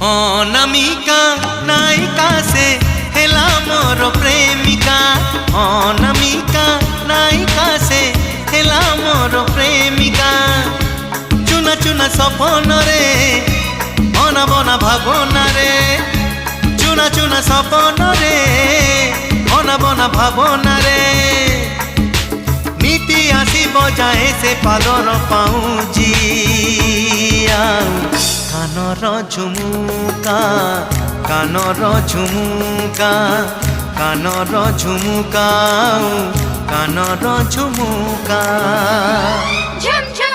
अनामिका नायिका से हेला मोर प्रेमिका। अनामिका नायिका से हेला मोर प्रेमिका। चुना चुना सपन रे बना बना भावना रे। चुना चुना सपन रे बना बना भावना रे। नीति आसी बजाए से पालर पाऊँजी कानर झुमुका कानर झुमुका कानर झुमुका कानर झुमुका। झुम झुम